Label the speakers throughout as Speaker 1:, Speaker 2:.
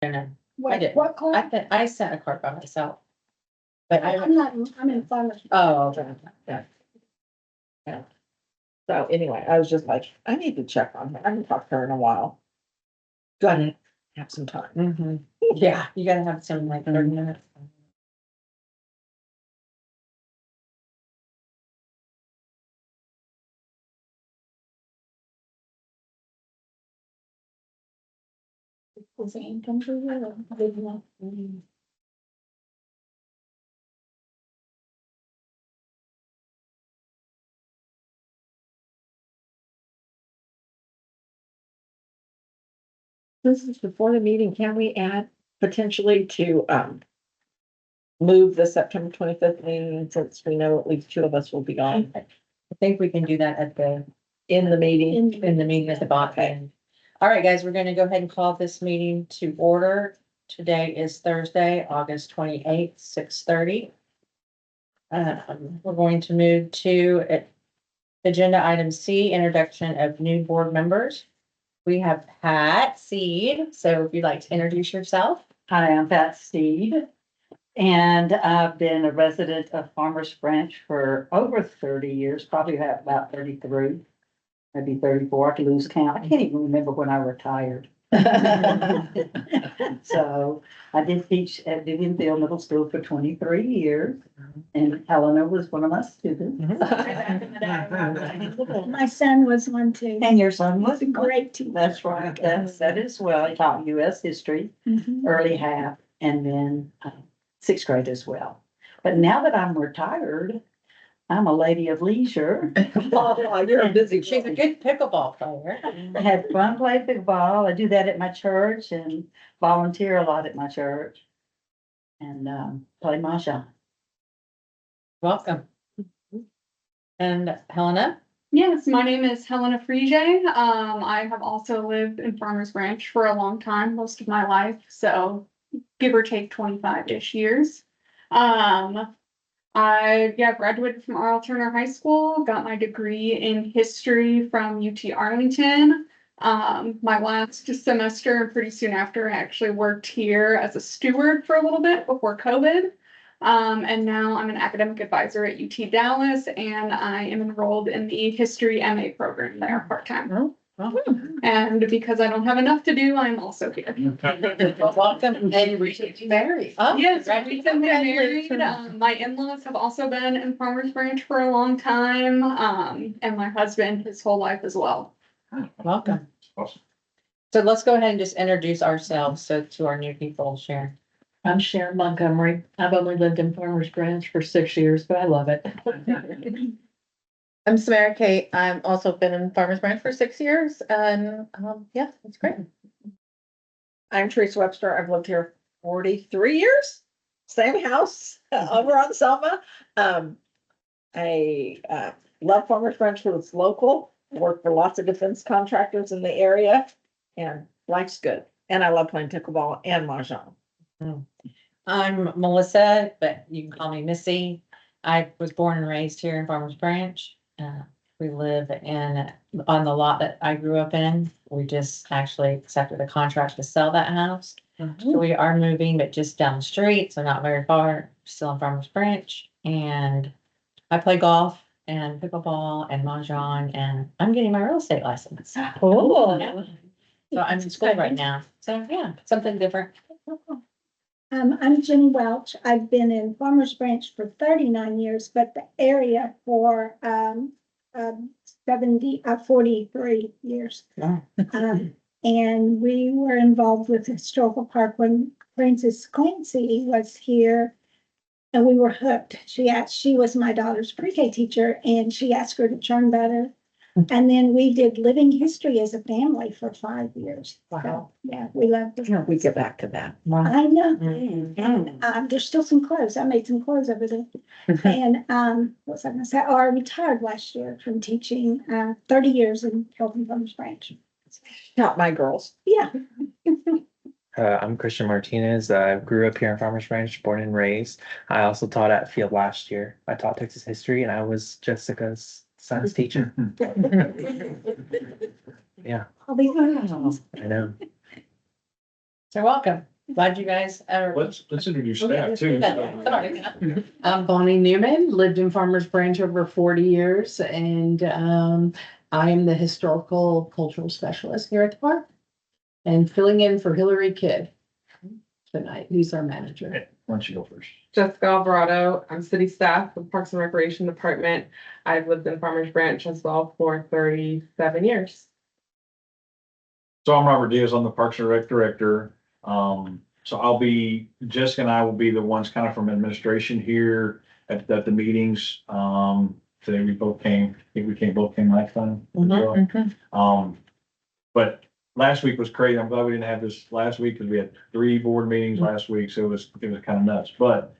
Speaker 1: I know. I
Speaker 2: What,
Speaker 1: did.
Speaker 2: what card?
Speaker 1: I sent a card by myself. But I,
Speaker 2: I'm not, I'm in farmer's.
Speaker 1: oh, okay.
Speaker 3: Yeah. So anyway, I was just like, I need to check on her. I haven't talked to her in a while. Gonna have some time.
Speaker 1: Mhm. Yeah, you gotta have some like 30 minutes.
Speaker 2: Is it income for you or did you?
Speaker 3: This is before the meeting. Can we add potentially to, move the September 25th meeting since we know at least two of us will be on
Speaker 1: I think we can do that at the,
Speaker 3: in the meeting?
Speaker 1: in the meeting at the bottom. All right, guys, we're gonna go ahead and call this meeting to order. Today is Thursday, August 28th, 6:30. We're going to move to agenda item C, introduction of new board members. We have Pat Seed, so if you'd like to introduce yourself.
Speaker 4: Hi, I'm Pat Steed, and I've been a resident of Farmers Branch for over 30 years, probably about 33, maybe 34, I can lose count. I can't even remember when I retired. So I did teach at Vivianville Middle School for 23 years, and Helena was one of my students.
Speaker 2: My son was one too.
Speaker 4: And your son was
Speaker 2: He's a great teacher.
Speaker 4: That's right, that is well. I taught US history,
Speaker 2: Mhm.
Speaker 4: early half, and then sixth grade as well. But now that I'm retired, I'm a lady of leisure.
Speaker 3: Oh, you're a busy.
Speaker 1: She's a good pickleball player.
Speaker 4: I had fun playing pickleball. I do that at my church and volunteer a lot at my church. And play mahjong.
Speaker 1: Welcome. And Helena?
Speaker 5: Yes, my name is Helena Frige. I have also lived in Farmers Branch for a long time, most of my life, so give or take 25-ish years. I graduated from R.L. Turner High School, got my degree in history from UT Arlington. My last semester and pretty soon after, I actually worked here as a steward for a little bit before COVID. And now I'm an academic advisor at UT Dallas, and I am enrolled in the History MA program there part-time. And because I don't have enough to do, I'm also here.
Speaker 1: Welcome. And you recently married. Oh,
Speaker 5: Yes, I recently married.
Speaker 1: congratulations.
Speaker 5: My in-laws have also been in Farmers Branch for a long time. And my husband his whole life as well.
Speaker 1: Welcome.
Speaker 6: Awesome.
Speaker 1: So let's go ahead and just introduce ourselves, so to our new people, Sharon.
Speaker 7: I'm Sharon Montgomery. I've only lived in Farmers Branch for 6 years, but I love it.
Speaker 8: I'm Samara Kate. I've also been in Farmers Branch for 6 years and yeah, it's great.
Speaker 3: I'm Teresa Webster. I've lived here 43 years. Same house over on Selma. I love Farmers Branch because it's local. Work for lots of defense contractors in the area, and life's good. And I love playing pickleball and mahjong.
Speaker 1: I'm Melissa, but you can call me Missy. I was born and raised here in Farmers Branch. We live on the lot that I grew up in. We just actually accepted a contract to sell that house. So we are moving, but just down the street, so not very far, still in Farmers Branch. And I play golf and pickleball and mahjong, and I'm getting my real estate license.
Speaker 3: Cool.
Speaker 1: Yeah. So I'm in school right now. So yeah, something different.
Speaker 2: I'm Jenny Welch. I've been in Farmers Branch for 39 years, but the area for 43 years.
Speaker 1: Wow.
Speaker 2: And we were involved with the historical park when Frances Clancy was here. And we were hooked. She was my daughter's pre-K teacher, and she asked her to learn better. And then we did living history as a family for 5 years.
Speaker 1: Wow.
Speaker 2: So, yeah, we loved it.
Speaker 3: We get back to that.
Speaker 2: I know.
Speaker 1: Mm.
Speaker 2: And there's still some clothes. I made some clothes over there. And what was I gonna say? Oh, I retired last year from teaching 30 years in Hilton Farmers Branch.
Speaker 3: Not my girls.
Speaker 2: Yeah.
Speaker 9: I'm Christian Martinez. I grew up here in Farmers Branch, born and raised. I also taught at Field last year. I taught Texas history and I was Jessica's science teacher. Yeah,
Speaker 2: All these ones.
Speaker 9: I know.
Speaker 1: So welcome. Glad you guys are.
Speaker 6: Let's introduce
Speaker 1: Okay,
Speaker 6: staff
Speaker 1: let's
Speaker 6: too.
Speaker 1: do that. Sorry.
Speaker 7: I'm Bonnie Newman, lived in Farmers Branch over 40 years, and I am the historical cultural specialist here at the park. And filling in for Hillary Kidd tonight. He's our manager.
Speaker 6: Okay, why don't you go first?
Speaker 10: Jessica Alvarado. I'm city staff with Parks and Recreation Department. I've lived in Farmers Branch as well for 37 years.
Speaker 6: So I'm Robert Diaz, I'm the Parks and Rec Director. So Jessica and I will be the ones kind of from administration here at the meetings. Today we both came, I think we both came last time. as well. But last week was crazy. I'm glad we didn't have this last week because we had 3 board meetings last week, so it was kind of nuts. But,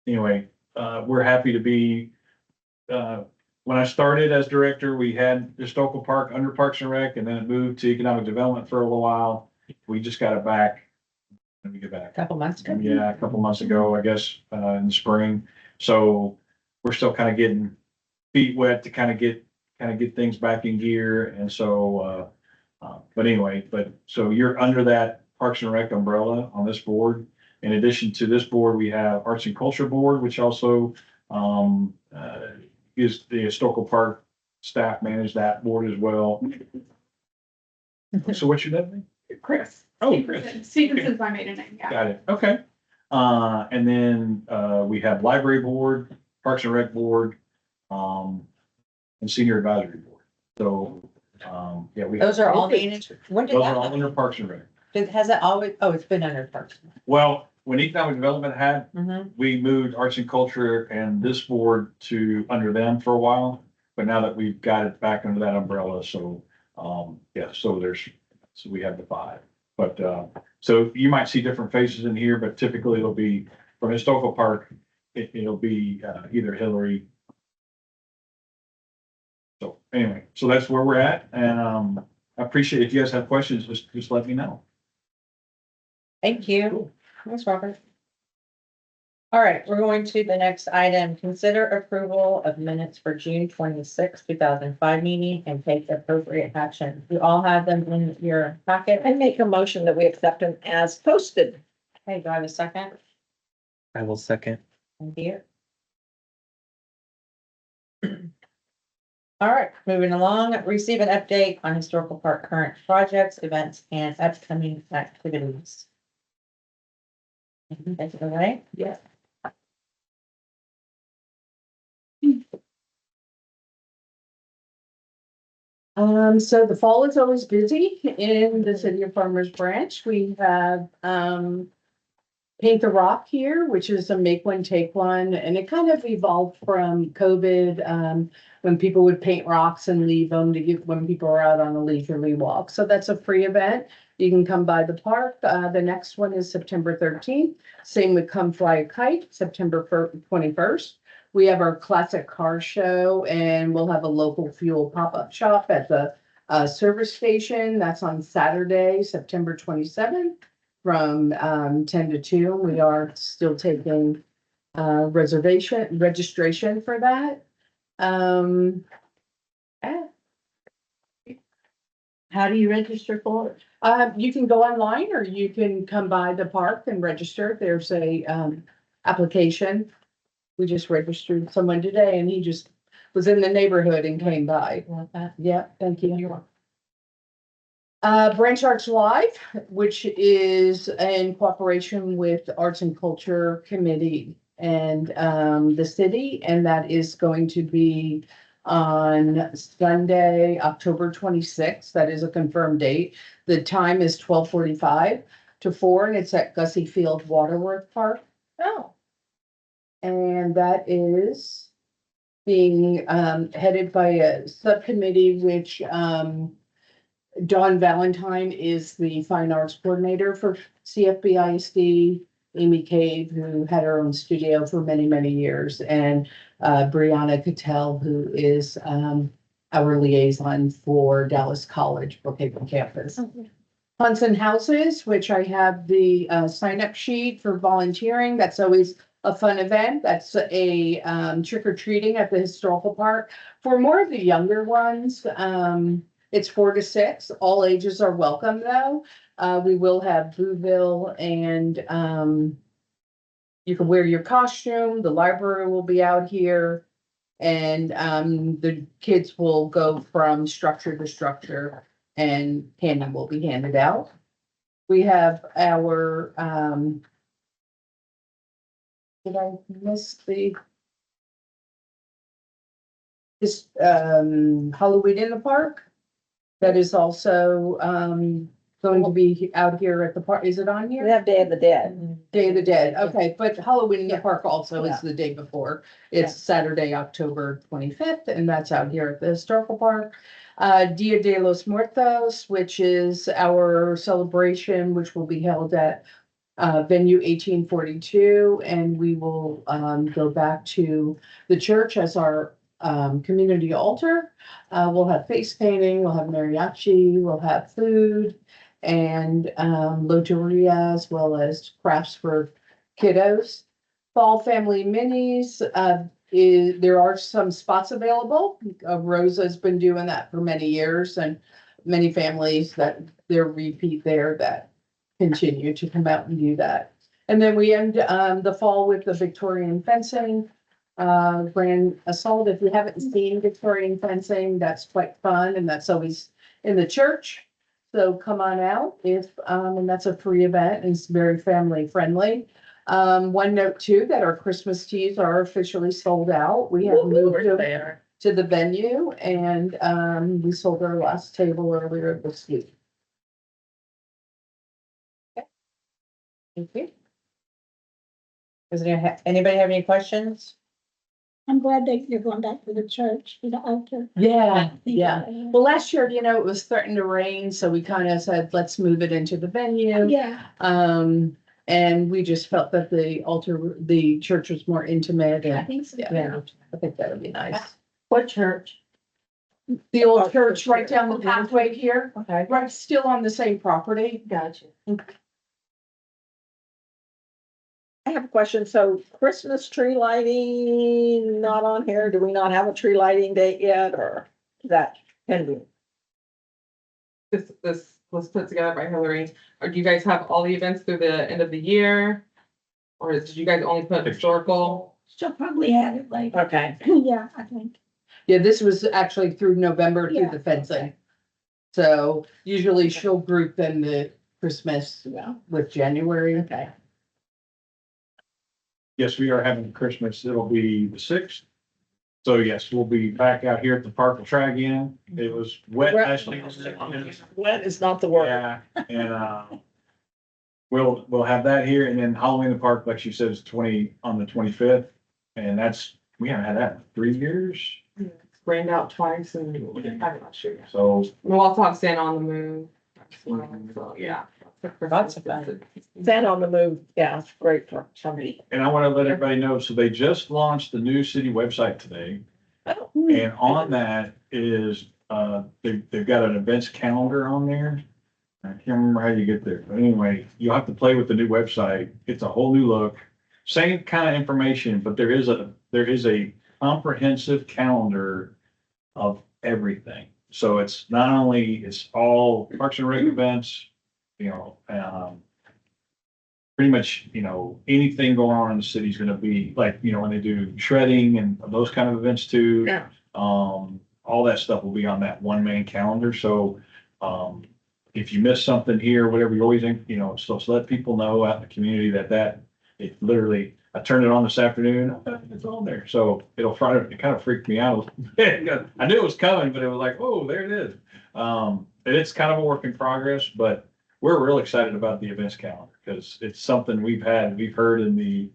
Speaker 6: anyway, we're happy to be, when I started as director, we had historical park under Parks and Rec, and then it moved to economic development for a little while. We just got it back. Let me get back.
Speaker 1: Couple months ago.
Speaker 6: Yeah, a couple months ago, I guess, in the spring. So we're still kind of getting feet wet to kind of get things back in gear. And so, but anyway, so you're under that Parks and Rec umbrella on this board. In addition to this board, we have Arts and Culture Board, which also, is the historical park staff manage that board as well. So what's your name?
Speaker 5: Chris.
Speaker 6: Oh, Chris.
Speaker 5: Stevenson's my maiden name, yeah.
Speaker 6: Got it. Okay. And then, we have Library Board, Parks and Rec Board, and Senior Advisory Board. So, yeah, we.
Speaker 1: Those are all managed. When did
Speaker 6: Those are all
Speaker 1: that,
Speaker 6: under Parks and Rec.
Speaker 1: has it always, oh, it's been under Parks.
Speaker 6: Well, when economic development had,
Speaker 1: Mm-hmm.
Speaker 6: we moved arts and culture and this board to under them for a while. But now that we've got it back under that umbrella, so, yeah, so we have the 5. But, so you might see different faces in here, but typically it'll be from historical park, it'll be, either Hillary. So anyway, so that's where we're at, and, I appreciate if you guys have questions, just let me know.
Speaker 1: Thank you. Thanks, Robert. All right, we're going to the next item. Consider approval of minutes for June 26, 2005 meeting and take appropriate action. You all have them in your packet.
Speaker 3: I make a motion that we accept them as posted.
Speaker 1: Hey, do I have a second?
Speaker 9: I will second.
Speaker 1: Thank you. All right, moving along, receive an update on historical park current projects, events, and upcoming activities. That's all right?
Speaker 3: Yes.
Speaker 7: So the fall is always busy in the city of Farmers Branch. We have, Paint the Rock here, which is a make one, take one, and it kind of evolved from COVID, when people would paint rocks and leave them to give, when people are out on a leisurely walk. So that's a free event. You can come by the park. The next one is September 13th. Same with Come Fly a Kite, September 21st. We have our classic car show and we'll have a local fuel pop-up shop at the service station. That's on Saturday, September 27th from 10 to 2. We are still taking registration for that.
Speaker 1: How do you register for it?
Speaker 7: You can go online or you can come by the park and register. There's a application. We just registered someone today and he just was in the neighborhood and came by.
Speaker 1: Want that?
Speaker 7: Yeah, thank you. Branch Arts Live, which is in cooperation with the Arts and Culture Committee and the city, and that is going to be on Sunday, October 26th. That is a confirmed date. The time is 12:45 to 4, and it's at Gussie Field Waterworth Park.
Speaker 3: Oh,
Speaker 7: And that is being headed by a subcommittee, which Dawn Valentine is the fine arts coordinator for CFBISD, Amy Cave, who had her own studio for many, many years, and Brianna Cattell, who is our liaison for Dallas College Brookhaven campus. Hunts and Houses, which I have the sign-up sheet for volunteering. That's always a fun event. That's a trick or treating at the historical park. For more of the younger ones, It's 4 to 6. All ages are welcome though. We will have Booville and, you can wear your costume. The library will be out here. And, the kids will go from structure to structure and candy will be handed out. We have our, did I miss the? This, Halloween in the park. That is also, going to be out here at the park. Is it on
Speaker 3: We
Speaker 7: here?
Speaker 3: have Day of the Dead.
Speaker 7: Day of the Dead. Okay, but Halloween in the
Speaker 3: Yeah.
Speaker 7: park also
Speaker 3: Yeah.
Speaker 7: is the day before. It's Saturday, October 25th, and that's out here at the historical park. Dia de los Muertos, which is our celebration, which will be held at venue 1842, and we will go back to the church as our community altar. We'll have face painting, we'll have mariachi, we'll have food and loteria as well as crafts for kiddos. Fall family minis, there are some spots available. Rosa's been doing that for many years and many families that they're repeat there that continue to come out and do that. And then we end the fall with the Victorian fencing, grand assault. If you haven't seen Victorian fencing, that's quite fun and that's always in the church. So come on out and that's a free event and it's very family friendly. One note too, that our Christmas teas are officially sold out. We have moved them to the venue and we sold our last table earlier this week.
Speaker 1: Thank you. Anybody have any questions?
Speaker 2: I'm glad that you're going back to the church, to the altar.
Speaker 7: Yeah, yeah. Well, last year, it was starting to rain, so we kind of said, let's move it into the venue.
Speaker 2: Yeah,
Speaker 7: And we just felt that the church was more intimate
Speaker 2: I
Speaker 7: and
Speaker 2: think so.
Speaker 7: yeah, I think that would be nice.
Speaker 4: What church?
Speaker 7: The old church right down the pathway here,
Speaker 4: Okay,
Speaker 7: right, still on the same property.
Speaker 4: gotcha.
Speaker 3: I have a question. So Christmas tree lighting, not on here. Do we not have a tree lighting date yet or is that pending?
Speaker 10: This was put together by Hillary. Or do you guys have all the events through the end of the year? Or did you guys only put historical?
Speaker 2: She'll probably have it later.
Speaker 3: Okay.
Speaker 2: Yeah, I think.
Speaker 7: Yeah, this was actually through November through
Speaker 2: Yeah.
Speaker 7: the fencing. So usually she'll group then the Christmas with January.
Speaker 3: Okay.
Speaker 6: Yes, we are having Christmas. It'll be the 6th. So yes, we'll be back out here at the park to try again. It was wet last week.
Speaker 3: Wet is not the word.
Speaker 6: Yeah, and we'll have that here and then Halloween in the park, like she said, is on the 25th. And we haven't had that in 3 years.
Speaker 10: It's rained out twice and we didn't have it last year.
Speaker 6: So
Speaker 10: We'll also have Santa on the Moon. So, yeah.
Speaker 3: Lots of fun. Santa on the Move. Yeah, it's great for somebody.
Speaker 6: And I want to let everybody know, so they just launched the new city website today.
Speaker 3: Oh.
Speaker 6: And on that is, they've got an events calendar on there. I can't remember how you get there, but anyway, you'll have to play with the new website. It's a whole new look. Same kind of information, but there is a comprehensive calendar of everything. So it's not only, it's all Parks and Rec events, pretty much, anything going on in the city is gonna be like, when they do shredding and those kind of events too.
Speaker 3: Yeah.
Speaker 6: All that stuff will be on that one main calendar. So, if you miss something here, whatever, you always, so let people know out in the community that it literally, I turned it on this afternoon, it's on there. So it kind of freaked me out. I knew it was coming, but it was like, oh, there it is. And it's kind of a work in progress, but we're real excited about the events calendar because it's something we've heard in the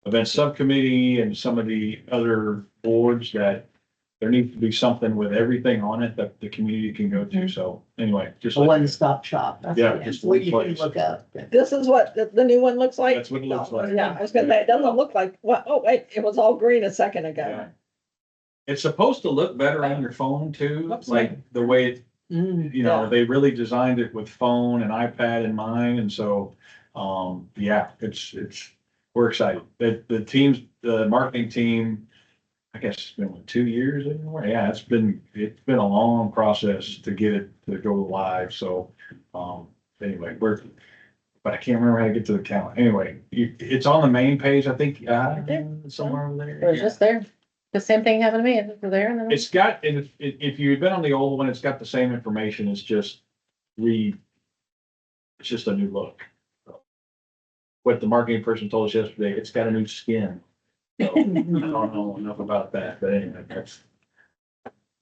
Speaker 6: events subcommittee and some of the other boards that there needs to be something with everything on it that the community can go to. So anyway, just.
Speaker 7: A one-stop shop.
Speaker 6: Yeah, just
Speaker 7: Where
Speaker 6: one
Speaker 7: you can
Speaker 6: place.
Speaker 7: look up.
Speaker 3: This is what the new one looks like?
Speaker 6: That's what it looks like.
Speaker 3: Yeah, I was gonna say, it doesn't look like, what, oh, wait, it was all green a second
Speaker 6: Yeah.
Speaker 3: ago.
Speaker 6: It's supposed to look better on your phone too,
Speaker 3: Looks
Speaker 6: like the way it
Speaker 3: Yeah.
Speaker 6: they really designed it with phone and iPad in mind, and so, we're excited. The marketing team I guess it's been what, 2 years anymore. Yeah, it's been a long process to get it to go live. So, anyway, but I can't remember how to get to the calendar. Anyway, it's on the main page, I think, somewhere over there.
Speaker 8: It was
Speaker 6: Yeah.
Speaker 8: just there. The same thing happened to me. It was there and then.
Speaker 6: It's got, and if you've been on the old one, it's got the same information. It's just it's just a new look. What the marketing person told us yesterday, it's got a new skin. So, I don't know enough about that, but anyway,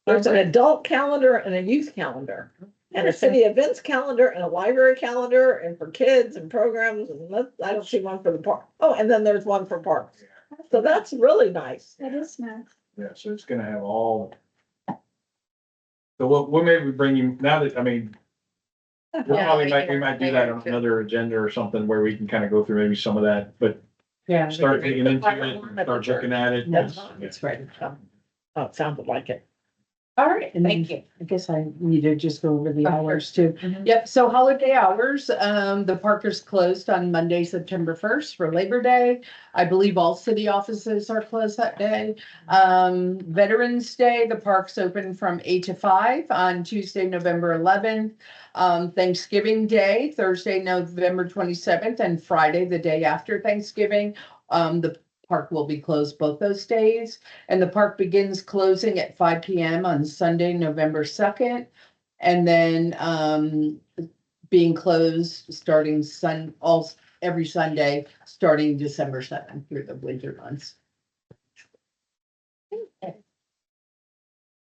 Speaker 3: There's an adult calendar and a youth calendar. And a city events calendar and a library calendar and for kids and programs and I don't see one for the park. Oh, and then there's one for parks. So that's really nice.
Speaker 2: That is nice.
Speaker 6: yeah, so it's gonna have all. So we'll maybe bring you, now that, I mean, we'll
Speaker 8: Yeah,
Speaker 6: probably
Speaker 8: like
Speaker 6: we might do that on another agenda or something where we can kind of go through maybe some of that, but
Speaker 1: Yeah.
Speaker 6: start digging into it, and start looking at it.
Speaker 3: It's right. Oh, it sounded like it.
Speaker 7: All right. and
Speaker 1: Thank you.
Speaker 7: I guess I need to just go over the hours too.
Speaker 1: Mhm.
Speaker 7: Yep, so holiday hours, the park is closed on Monday, September 1st for Labor Day. I believe all city offices are closed that day. Veterans Day, the park's open from 8 to 5 on Tuesday, November 11th. Thanksgiving Day, Thursday, November 27th, and Friday, the day after Thanksgiving. The park will be closed both those days. And the park begins closing at 5 PM on Sunday, November 2nd. And then being closed starting every Sunday, starting December 7th through the winter months.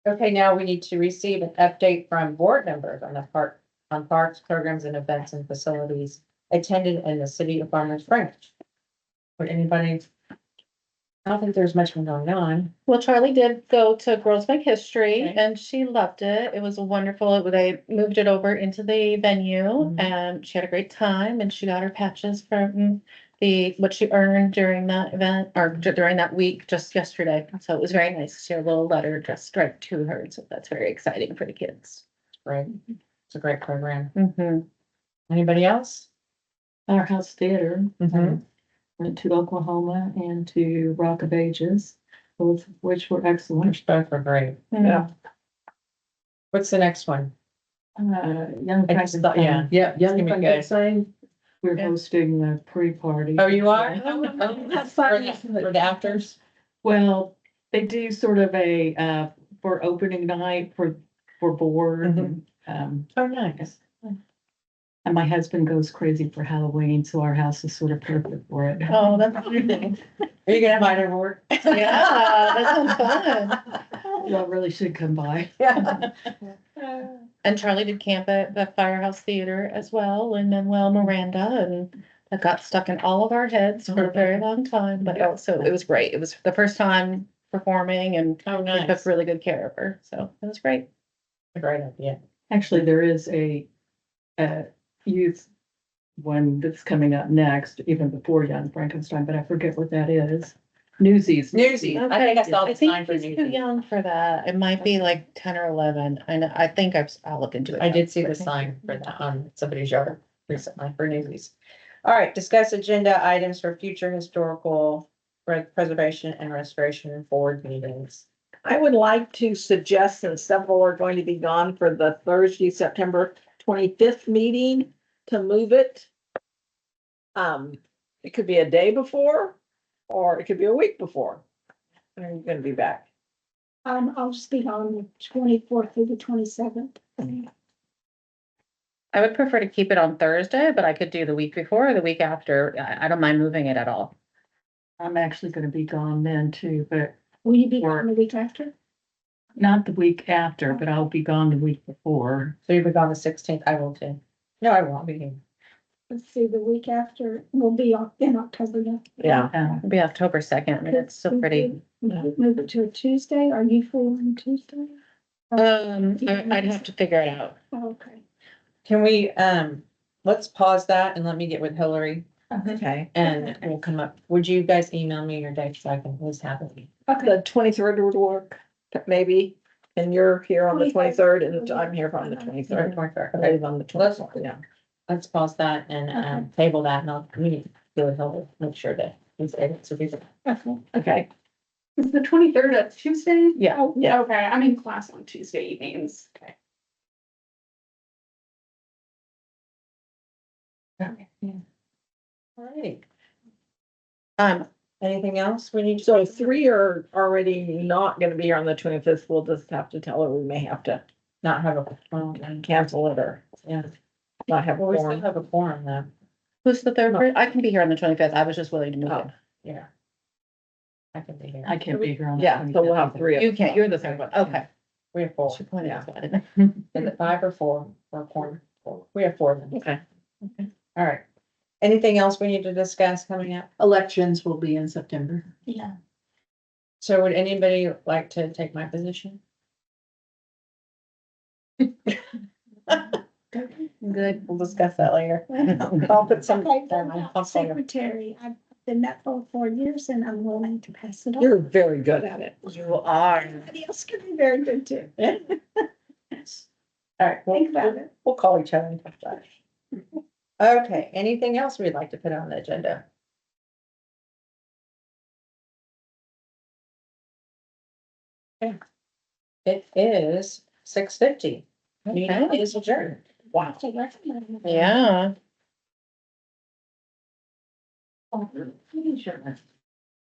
Speaker 1: Okay, now we need to receive an update from board members on parks, programs and events and facilities attended in the city of Farmers Branch. Would anybody? I don't think there's much going on.
Speaker 8: Well, Charlie did go to Girls Make History
Speaker 1: Okay.
Speaker 8: and she loved it. It was wonderful. They moved it over into the venue
Speaker 1: Mhm.
Speaker 8: and she had a great time and she got her patches from what she earned during that event or during that week just yesterday. So it was very nice. She had a little letter just right to her. So that's very exciting for the kids.
Speaker 1: Right. It's a great program.
Speaker 8: Mm-hmm.
Speaker 1: Anybody else?
Speaker 4: Firehouse Theater,
Speaker 1: Mhm.
Speaker 4: went to Oklahoma and to Rock of Ages, both of which were excellent.
Speaker 1: Both were great.
Speaker 3: Yeah.
Speaker 1: What's the next one?
Speaker 4: Young
Speaker 1: I just thought,
Speaker 4: Frankenstein,
Speaker 1: yeah.
Speaker 7: Yeah, Young
Speaker 1: gonna be good.
Speaker 7: Frankenstein.
Speaker 4: we're
Speaker 8: Yeah.
Speaker 4: hosting a pre-party.
Speaker 1: Oh, you are?
Speaker 8: Oh,
Speaker 1: That's fun. For the afters?
Speaker 4: Well, they do sort of a, for opening night for board.
Speaker 1: Oh, nice.
Speaker 4: And my husband goes crazy for Halloween, so our house is sort of perfect for it.
Speaker 8: Oh, that's wonderful.
Speaker 1: Are you gonna invite her over?
Speaker 8: Yeah, that sounds fun.
Speaker 4: Y'all really should come by.
Speaker 1: Yeah.
Speaker 8: And Charlie did camp at the Firehouse Theater as well, and Manuel Miranda, and that got stuck in all of our heads for a very long time, but also it was great. It was the first time performing and
Speaker 1: Oh,
Speaker 8: they took
Speaker 1: nice.
Speaker 8: really good care of her, so it was great.
Speaker 1: A great idea.
Speaker 4: Actually, there is a youth one that's coming up next, even before Young Frankenstein, but I forget what that is. Newsies.
Speaker 1: Newsies. I think I saw
Speaker 8: I
Speaker 1: the sign
Speaker 8: think
Speaker 1: for
Speaker 8: he's too
Speaker 1: Newsies.
Speaker 8: young for that. It might be like 10 or 11. I think I'll look into it.
Speaker 1: I did see the sign for that on somebody's yard recently for Newsies. All right, discuss agenda items for future historical preservation and restoration board meetings.
Speaker 3: I would like to suggest, since several are going to be gone for the Thursday, September 25th meeting, to move it. It could be a day before, or it could be a week before. When are you gonna be back?
Speaker 2: I'll just be on the 24th through the 27th.
Speaker 8: I would prefer to keep it on Thursday, but I could do the week before or the week after. I don't mind moving it at all.
Speaker 4: I'm actually gonna be gone then too, but
Speaker 2: Will you be on the week after?
Speaker 4: not the week after, but I'll be gone the week before.
Speaker 1: So you'll be gone the 16th. I will too. No, I won't be here.
Speaker 2: Let's see, the week after, we'll be in October now.
Speaker 3: Yeah.
Speaker 8: It'll be October 2nd. I mean, it's still pretty.
Speaker 2: Move it to a Tuesday. Are you free on Tuesday?
Speaker 8: I'd have to figure it out.
Speaker 2: Oh, okay.
Speaker 1: Can we, let's pause that and let me get with Hillary
Speaker 3: Okay.
Speaker 1: and we'll come up. Would you guys email me your dates so I can at least have it?
Speaker 2: Okay.
Speaker 3: The 23rd would work, maybe, and you're here on the 23rd
Speaker 2: 23rd.
Speaker 3: and I'm here on the 23rd.
Speaker 1: 23rd.
Speaker 3: I
Speaker 1: Okay,
Speaker 3: leave on the
Speaker 1: Let's-
Speaker 3: 23rd, yeah.
Speaker 1: let's pause that and, table that and I'll, we need to go with Hillary, make sure that it's able to be.
Speaker 2: Okay.
Speaker 3: Okay.
Speaker 5: Is the 23rd a Tuesday?
Speaker 8: Yeah.
Speaker 2: Oh,
Speaker 3: Yeah.
Speaker 5: Okay, I'm in class on Tuesday evenings. Okay.
Speaker 1: Alrighty.
Speaker 8: Um,
Speaker 1: Anything else we need to?
Speaker 3: So 3 are already not gonna be here on the 25th. We'll just have to tell her we may have to
Speaker 1: Not have a, well,
Speaker 3: cancel it or
Speaker 1: yeah,
Speaker 3: not have a
Speaker 1: well, we still
Speaker 3: forum.
Speaker 1: have a forum though,
Speaker 8: who's the third person? I can be here on the 25th. I was just willing to move it.
Speaker 1: yeah. I can be here.
Speaker 4: I can't be here on. the
Speaker 3: Yeah, so we'll have
Speaker 4: 25th.
Speaker 3: 3 of
Speaker 8: You
Speaker 3: us.
Speaker 8: can't, you're the third one. Okay.
Speaker 1: We have 4.
Speaker 8: She pointed
Speaker 3: Yeah.
Speaker 8: out that, didn't I?
Speaker 1: Is it 5 or 4 or 4? We have 4 then.
Speaker 3: Okay.
Speaker 1: All right. Anything else we need to discuss coming up?
Speaker 7: Elections will be in September.
Speaker 2: Yeah.
Speaker 1: So would anybody like to take my position? Good, we'll discuss that later. I'll put some.
Speaker 2: Okay, secretary, I've been that for 4 years and I'm willing to pass it on.
Speaker 3: You're very good at it.
Speaker 1: You are.
Speaker 2: Somebody else can be very good too.
Speaker 1: All right,
Speaker 2: Think about it.
Speaker 1: we'll call each other and touch that. Okay, anything else we'd like to put on the agenda? Okay. It is 6:50. Meeting
Speaker 8: Okay.
Speaker 1: is adjourned.
Speaker 3: Wow.
Speaker 2: So recommend.
Speaker 8: Yeah.
Speaker 4: Pretty sure that's